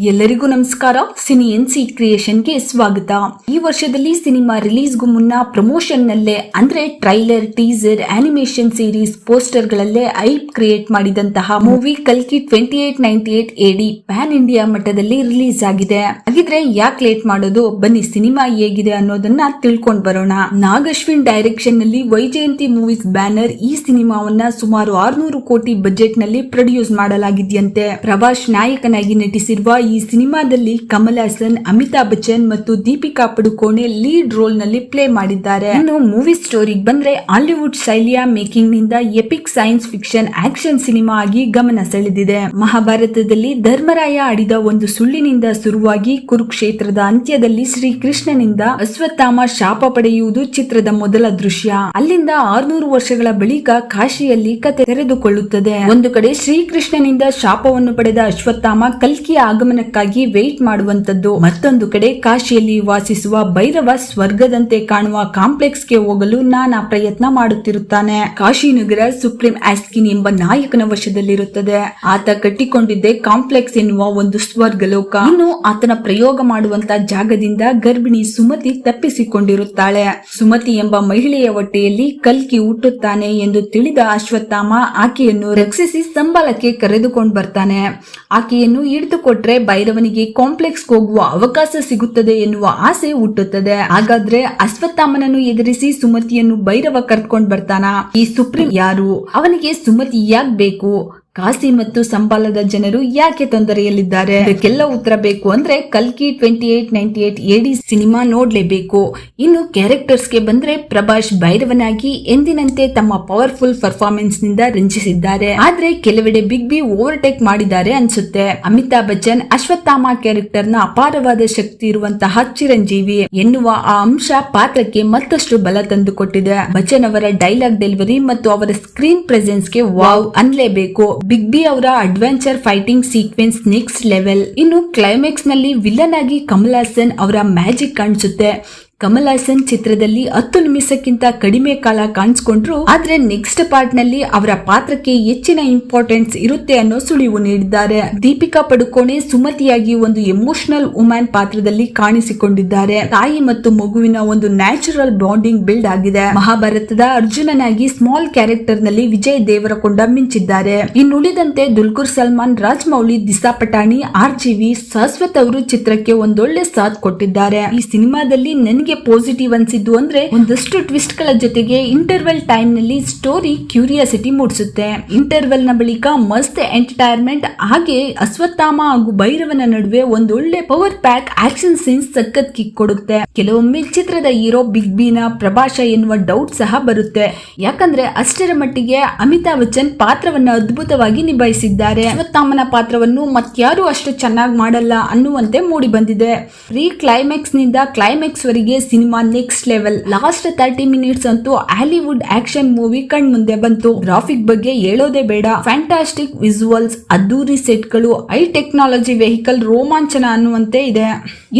ಎಲ್ಲರಿಗೂ ನಮಸ್ಕಾರ. Cine NC ಕ್ರಿಯೇಷನ್ಗೆ ಸ್ವಾಗತ. ಈ ವರ್ಷದಲ್ಲಿ ಸಿನಿಮಾ ರಿಲೀಸ್ಗೂ ಮುನ್ನ ಪ್ರಮೋಷನ್ ನಲ್ಲೇ ಅಂದ್ರೆ trailer, teaser, animation series, poster ಗಳಲ್ಲೇ ಐಪ್ ಕ್ರಿಯೇಟ್ ಮಾಡಿದಂತಹ ಮೂವಿ ಕಲ್ಕಿ 2898 AD ಪ್ಯಾನ್ ಇಂಡಿಯಾ ಮಟ್ಟದಲ್ಲಿ ರಿಲೀಸ್ ಆಗಿದೆ. ಹಾಗಿದ್ರೆ ಯಾಕೆ ಲೇಟ್ ಮಾಡೋದು, ಬನ್ನಿ ಸಿನಿಮಾ ಹೇಗಿದೆ ಅನ್ನೋದನ್ನ ತಿಳ್ಕೊಂಡ್ ಬರೋಣ. ನಾಗಶ್ವಿನ್ ಡೈರೆಕ್ಷನ್ ನಲ್ಲಿ ವೈಜಯಂತಿ ಮೂವೀಸ್ ಬ್ಯಾನರ್ ಈ ಸಿನಿಮಾವನ್ನ ಸುಮಾರು 600 ಕೋಟಿ ಬಜೆಟ್ ನಲ್ಲಿ ಪ್ರೊಡ್ಯೂಸ್ ಮಾಡಲಾಗಿದೆಯಂತೆ. ಪ್ರಭಾಸ್ ನಾಯಕನಾಗಿ ನಟಿಸಿರುವ ಈ ಸಿನಿಮಾದಲ್ಲಿ ಕಮಲ್ ಹಾಸನ್, ಅಮಿತಾಬ್ ಬಚ್ಚನ್ ಮತ್ತು ದೀಪಿಕಾ ಪಡುಕೋಣೆ ಲೀಡ್ ರೋಲ್ ನಲ್ಲಿ ಪ್ಲೇ ಮಾಡಿದ್ದಾರೆ. ಇನ್ನು ಮೂವಿ ಸ್ಟೋರಿಗೆ ಬಂದ್ರೆ ಹಾಲಿವುಡ್ ಶೈಲಿಯ ಮೇಕಿಂಗ್ ನಿಂದ EPIC science fiction action cinema ಆಗಿ ಗಮನ ಸೆಳೆದಿದೆ. ಮಹಾಭಾರತದಲ್ಲಿ ಧರ್ಮರಾಯ ಆಡಿದ ಒಂದು ಸುಳ್ಳಿನಿಂದ ಶುರುವಾಗಿ ಕುರುಕ್ಷೇತ್ರದ ಅಂತ್ಯದಲ್ಲಿ ಶ್ರೀಕೃಷ್ಣನಿಂದ ಅಶ್ವತ್ಥಾಮ ಶಾಪ ಪಡೆಯುವುದು ಚಿತ್ರದ ಮೊದಲ ದೃಶ್ಯ. ಅಲ್ಲಿಂದ 600 ವರ್ಷಗಳ ಬಳಿಕ ಕಾಶಿಯಲ್ಲಿ ಕತೆ ತೆರೆದುಕೊಳ್ಳುತ್ತದೆ. ಒಂದು ಕಡೆ ಶ್ರೀಕೃಷ್ಣನಿಂದ ಶಾಪವನ್ನು ಪಡೆದ ಅಶ್ವತ್ಥಾಮ ಕಲ್ಕಿಯ ಆಗಮನಕ್ಕಾಗಿ ವೇಟ್ ಮಾಡುವಂತದ್ದು, ಮತ್ತೊಂದು ಕಡೆ ಕಾಶಿಯಲ್ಲಿ ವಾಸಿಸುವ ಭೈರವ ಸ್ವರ್ಗದಂತೆ ಕಾಣುವ ಕಾಂಪ್ಲೆಕ್ಸ್ ಗೆ ಹೋಗಲು ನಾನಾ ಪ್ರಯತ್ನ ಮಾಡುತ್ತಿರುತ್ತಾನೆ. ಕಾಶಿನಗರ ಸುಪ್ರೀಂ ಆಸ್ಕಿನ್ ಎಂಬ ನಾಯಕನ ವಶದಲ್ಲಿರುತ್ತದೆ. ಆತ ಕಟ್ಟಿಕೊಂಡಿದ್ದೇ ಕಾಂಪ್ಲೆಕ್ಸ್ ಎನ್ನುವ ಒಂದು ಸ್ವರ್ಗಲೋಕ. ಇನ್ನು ಆತನ ಪ್ರಯೋಗ ಮಾಡುವಂತ ಜಾಗದಿಂದ ಗರ್ಭಿಣಿ ಸುಮತಿ ತಪ್ಪಿಸಿಕೊಂಡಿರುತ್ತಾಳೆ. ಸುಮತಿ ಎಂಬ ಮಹಿಳೆಯ ಹೊಟ್ಟೆಯಲ್ಲಿ ಕಲ್ಕಿ ಹುಟ್ಟುತ್ತಾನೆ ಎಂದು ತಿಳಿದ ಅಶ್ವತ್ಥಾಮ ಆಕೆಯನ್ನು ರಕ್ಷಿಸಿ ಸಂಬಳಕ್ಕೆ ಕರೆದುಕೊಂಡು ಬರ್ತಾನೆ. ಆಕೆಯನ್ನು ಹಿಡಿದುಕೊಟ್ರೆ ಭೈರವನಿಗೆ ಕಾಂಪ್ಲೆಕ್ಸ್ ಹೋಗುವ ಅವಕಾಶ ಸಿಗುತ್ತದೆ ಎನ್ನುವ ಆಸೆ ಹುಟ್ಟುತ್ತದೆ. ಹಾಗಾದ್ರೆ ಅಶ್ವತ್ಥಾಮನನ್ನು ಎದುರಿಸಿ ಸುಮತಿಯನ್ನು ಭೈರವ ಕರ್ಕೊಂಡು ಬರ್ತಾನ. ಈ ಸುಪ್ರೀಂ ಯಾರು, ಅವನಿಗೆ ಸುಮತಿ ಯಾಕೆ ಬೇಕು, ಕಾಶಿ ಮತ್ತು ಸಂಬಾಲದ ಜನರು ಯಾಕೆ ತೊಂದರೆಯಲ್ಲಿದ್ದಾರೆ, ಇದಕ್ಕೆಲ್ಲ ಉತ್ತರ ಬೇಕು ಅಂದ್ರೆ ಕಲ್ಕಿ 2898 AD ಸಿನಿಮಾ ನೋಡ್ಲೇಬೇಕು. ಇನ್ನು ಕ್ಯಾರೆಕ್ಟರ್ಸ್ ಗೆ ಬಂದ್ರೆ ಪ್ರಭಾಸ್ ಭೈರವನಾಗಿ ಎಂದಿನಂತೆ ತಮ್ಮ ಪವರ್ಫುಲ್ ಪರ್ಫಾರ್ಮೆನ್ಸ್ ನಿಂದ ರಂಜಿಸಿದ್ದಾರೆ. ಆದ್ರೆ ಕೆಲವೆಡೆ ಬಿಗ್ ಬಿ ಓವರ್ಟೇಕ್ ಮಾಡಿದ್ದಾರೆ ಅನ್ಸುತ್ತೆ. ಅಮಿತಾಬ್ ಬಚ್ಚನ್ ಅಶ್ವತ್ಥಾಮ ಕ್ಯಾರೆಕ್ಟರ್ ನ ಅಪಾರವಾದ ಶಕ್ತಿ ಇರುವಂತಹ ಚಿರಂಜೀವಿ ಎನ್ನುವ ಆ ಅಂಶ ಪಾತ್ರಕ್ಕೆ ಮತ್ತಷ್ಟು ಬಲ ತಂದುಕೊಟ್ಟಿದೆ. ಬಚ್ಚನ್ ಅವರ ಡೈಲಾಗ್ ಡೆಲಿವರಿ ಮತ್ತು ಅವರ ಸ್ಕ್ರೀನ್ ಪ್ರೆಸೆನ್ಸ್ ಗೆ ವಾವ್ ಅನ್ಲೇಬೇಕು. ಬಿಗ್ ಬಿ ಅವರ adventure fighting sequence next level. ಇನ್ನು ಕ್ಲೈಮ್ಯಾಕ್ಸ್ ನಲ್ಲಿ ವಿಲನ್ ಆಗಿ ಕಮಲ್ ಹಾಸನ್ ಅವರ ಮ್ಯಾಜಿಕ್ ಕಾಣಿಸುತ್ತೆ. ಕಮಲ್ ಹಾಸನ್ ಚಿತ್ರದಲ್ಲಿ 10 ನಿಮಿಷಕ್ಕಿಂತ ಕಡಿಮೆ ಕಾಲ ಕಾಣಿಸಿಕೊಂಡ್ರು, ಆದ್ರೆ ನೆಕ್ಸ್ಟ್ ಪಾರ್ಟ್ ನಲ್ಲಿ ಅವರ ಪಾತ್ರಕ್ಕೆ ಹೆಚ್ಚಿನ ಇಂಪಾರ್ಟೆನ್ಸ್ ಇರುತ್ತೆ ಅನ್ನೋ ಸುಳಿವು ನೀಡಿದ್ದಾರೆ. ದೀಪಿಕಾ ಪಡುಕೋಣೆ ಸುಮತಿಯಾಗಿ ಒಂದು ಎಮೋಷನಲ್ ವುಮನ್ ಪಾತ್ರದಲ್ಲಿ ಕಾಣಿಸಿಕೊಂಡಿದ್ದಾರೆ. ತಾಯಿ ಮತ್ತು ಮಗುವಿನ ಒಂದು ನ್ಯಾಚುರಲ್ ಬಾಂಡಿಂಗ್ ಬಿಲ್ಡ್ ಆಗಿದೆ. ಮಹಾಭಾರತದ ಅರ್ಜುನನಾಗಿ ಸ್ಮಾಲ್ ಕ್ಯಾರೆಕ್ಟರ್ ನಲ್ಲಿ ವಿಜಯ್ ದೇವರಕೊಂಡ ಮಿಂಚಿದ್ದಾರೆ. ಇನ್ನುಳಿದಂತೆ ದುಲ್ಕರ್ ಸಲ್ಮಾನ್, ರಾಜಮೌಳಿ, ದಿಶಾ ಪಟಾಣಿ, RGV, ಶಾಶ್ವತ್ ಅವರು ಚಿತ್ರಕ್ಕೆ ಒಂದೊಳ್ಳೆ ಸಾಥ್ ಕೊಟ್ಟಿದ್ದಾರೆ. ಈ ಸಿನಿಮಾದಲ್ಲಿ ನನಗೆ ಪಾಸಿಟಿವ್ ಅನ್ಸಿದ್ದು ಅಂದ್ರೆ ಒಂದಷ್ಟು ಟ್ವಿಸ್ಟ್ ಗಳ ಜೊತೆಗೆ ಇಂಟರ್ವೆಲ್ ಟೈಮ್ ನಲ್ಲಿ ಸ್ಟೋರಿ ಕ್ಯೂರಿಯಾಸಿಟಿ ಮೂಡಿಸುತ್ತೆ. ಇಂಟರ್ವೆಲ್ ನ ಬಳಿಕ ಮಸ್ತ್ ಎಂಟರ್ಟೈನ್ಮೆಂಟ್, ಹಾಗೆ ಅಶ್ವತ್ಥಾಮ ಹಾಗೂ ಭೈರವನ ನಡುವೆ ಒಂದೊಳ್ಳೆ ಪವರ್ ಪ್ಯಾಕ್ ಆಕ್ಷನ್ ಸೀನ್ಸ್ ಸಖತ್ ಕಿಕ್ ಕೊಡುತ್ತೆ. ಕೆಲವೊಮ್ಮೆ ಚಿತ್ರದ ಹೀರೋ ಬಿಗ್ ಬಿ ನ ಪ್ರಭಾಷ ಎನ್ನುವ ಡೌಟ್ ಸಹ ಬರುತ್ತೆ. ಯಾಕಂದ್ರೆ ಅಷ್ಟರ ಮಟ್ಟಿಗೆ ಅಮಿತಾಬ್ ಬಚ್ಚನ್ ಪಾತ್ರವನ್ನ ಅದ್ಭುತವಾಗಿ ನಿಭಾಯಿಸಿದ್ದಾರೆ. ಅಶ್ವತ್ಥಾಮನ ಪಾತ್ರವನ್ನು ಮತ್ಯಾರು ಅಷ್ಟು ಚೆನ್ನಾಗಿ ಮಾಡಲ್ಲ ಅನ್ನುವಂತೆ ಮೂಡಿ ಬಂದಿದೆ. ಪ್ರೀ ಕ್ಲೈಮ್ಯಾಕ್ಸ್ ನಿಂದ ಕ್ಲೈಮ್ಯಾಕ್ಸ್ ವರೆಗೆ cinema next level. Last 30 minutes ಅಂತೂ ಹಾಲಿವುಡ್ ಆಕ್ಷನ್ ಮೂವಿ ಕಣ್ ಮುಂದೆ ಬಂತು. ಗ್ರಾಫಿಕ್ ಬಗ್ಗೆ ಹೇಳೋದೇ ಬೇಡ. ಫ್ಯಾಂಟಾಸ್ಟಿಕ್ ವಿಜುವಲ್ಸ್, ಅದ್ದೂರಿ ಸೆಟ್ ಗಳು, ಹೈ ಟೆಕ್ನಾಲಜಿ ವೆಹಿಕಲ್, ರೋಮಾಂಚನ ಅನ್ನುವಂತೆ ಇದೆ.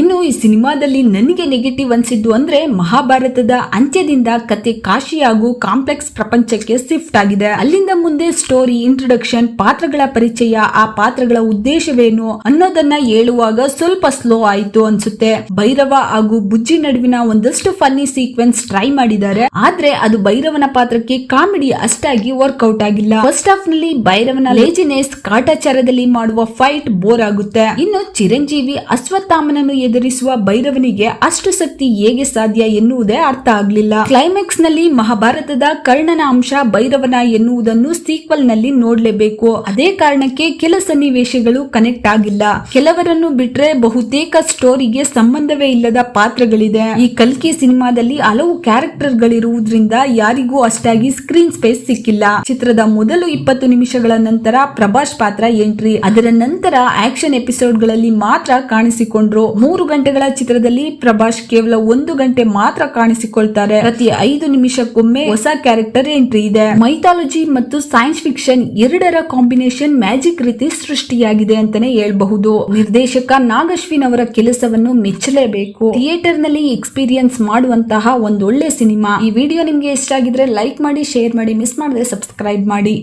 ಇನ್ನು ಈ ಸಿನಿಮಾದಲ್ಲಿ ನನಗೆ ನೆಗೆಟಿವ್ ಅನ್ಸಿದ್ದು ಅಂದ್ರೆ ಮಹಾಭಾರತದ ಅಂತ್ಯದಿಂದ ಕತೆ ಕಾಶಿ ಹಾಗೂ ಕಾಂಪ್ಲೆಕ್ಸ್ ಪ್ರಪಂಚಕ್ಕೆ ಶಿಫ್ಟ್ ಆಗಿದೆ. ಅಲ್ಲಿಂದ ಮುಂದೆ ಸ್ಟೋರಿ, ಇಂಟ್ರೊಡಕ್ಷನ್, ಪಾತ್ರಗಳ ಪರಿಚಯ, ಆ ಪಾತ್ರಗಳ ಉದ್ದೇಶವೇನು ಅನ್ನೋದನ್ನ ಹೇಳುವಾಗ ಸ್ವಲ್ಪ ಸ್ಲೋ ಆಯ್ತು ಅನ್ಸುತ್ತೆ. ಭೈರವ ಹಾಗೂ ಬುಜ್ಜಿ ನಡುವಿನ ಒಂದಷ್ಟು ಫನ್ನಿ ಸೀಕ್ವೆನ್ಸ್ ಟ್ರೈ ಮಾಡಿದ್ದಾರೆ, ಆದ್ರೆ ಅದು ಭೈರವನ ಪಾತ್ರಕ್ಕೆ ಕಾಮಿಡಿ ಅಷ್ಟಾಗಿ ವರ್ಕ್ಔಟ್ ಆಗಿಲ್ಲ. ಫಸ್ಟ್ ಹಾಫ್ ನಲ್ಲಿ ಭೈರವನ ಲೇಜಿನೆಸ್, ಕಾಟಾಚಾರದಲ್ಲಿ ಮಾಡುವ ಫೈಟ್ ಬೋರ್ ಆಗುತ್ತೆ. ಇನ್ನು ಚಿರಂಜೀವಿ ಅಶ್ವತ್ಥಾಮನನ್ನು ಎದುರಿಸುವ ಭೈರವನಿಗೆ ಅಷ್ಟು ಶಕ್ತಿ ಹೇಗೆ ಸಾಧ್ಯ ಎನ್ನುವುದೇ ಅರ್ಥ ಆಗ್ಲಿಲ್ಲ. ಕ್ಲೈಮ್ಯಾಕ್ಸ್ ನಲ್ಲಿ ಮಹಾಭಾರತದ ಕರ್ಣನ ಅಂಶ ಭೈರವನ ಎನ್ನುವುದನ್ನು ಸೀಕ್ವಲ್ ನಲ್ಲಿ ನೋಡ್ಲೇಬೇಕು. ಅದೇ ಕಾರಣಕ್ಕೆ ಕೆಲ ಸನ್ನಿವೇಶಗಳು ಕನೆಕ್ಟ್ ಆಗಿಲ್ಲ. ಕೆಲವರನ್ನು ಬಿಟ್ರೆ ಬಹುತೇಕ ಸ್ಟೋರಿಗೆ ಸಂಬಂಧವೇ ಇಲ್ಲದ ಪಾತ್ರಗಳಿದೆ. ಈ ಕಲ್ಕಿ ಸಿನಿಮಾದಲ್ಲಿ ಹಲವು ಕ್ಯಾರೆಕ್ಟರ್ ಗಳಿರುವುದರಿಂದ ಯಾರಿಗೂ ಅಷ್ಟಾಗಿ ಸ್ಕ್ರೀನ್ ಸ್ಪೇಸ್ ಸಿಕ್ಕಿಲ್ಲ. ಚಿತ್ರದ ಮೊದಲು 20 ನಿಮಿಷಗಳ ನಂತರ ಪ್ರಭಾಸ್ ಪಾತ್ರ ಎಂಟ್ರಿ, ಅದರ ನಂತರ ಆಕ್ಷನ್ ಎಪಿಸೋಡ್ ಗಳಲ್ಲಿ ಮಾತ್ರ ಕಾಣಿಸಿಕೊಂಡ್ರು. 3 ಗಂಟೆಗಳ ಚಿತ್ರದಲ್ಲಿ ಪ್ರಭಾಸ್ ಕೇವಲ 1 ಗಂಟೆ ಮಾತ್ರ ಕಾಣಿಸಿಕೊಳ್ತಾರೆ. ಪ್ರತಿ 5 ನಿಮಿಷಕ್ಕೊಮ್ಮೆ ಹೊಸ ಕ್ಯಾರೆಕ್ಟರ್ ಎಂಟ್ರಿ ಇದೆ. ಮೈಥಾಲಜಿ ಮತ್ತು ಸೈನ್ಸ್ ಫಿಕ್ಷನ್ ಎರಡರ ಕಾಂಬಿನೇಷನ್ ಮ್ಯಾಜಿಕ್ ರೀತಿ ಸೃಷ್ಟಿಯಾಗಿದೆ ಅಂತಾನೆ ಹೇಳ್ಬಹುದು. ನಿರ್ದೇಶಕ ನಾಗಶ್ವಿನ್ ಅವರ ಕೆಲಸವನ್ನು ಮೆಚ್ಚಲೇಬೇಕು. ಥಿಯೇಟರ್ ನಲ್ಲಿ ಎಕ್ಸ್ಪೀರಿಯನ್ಸ್ ಮಾಡುವಂತಹ ಒಂದೊಳ್ಳೆ ಸಿನಿಮಾ. ಈ ವಿಡಿಯೋ ನಿಮ್ಗೆ ಇಷ್ಟ ಆಗಿದ್ರೆ ಲೈಕ್ ಮಾಡಿ, ಶೇರ್ ಮಾಡಿ, ಮಿಸ್ ಮಾಡದೆ ಸಬ್ಸ್ಕ್ರೈಬ್ ಮಾಡಿ.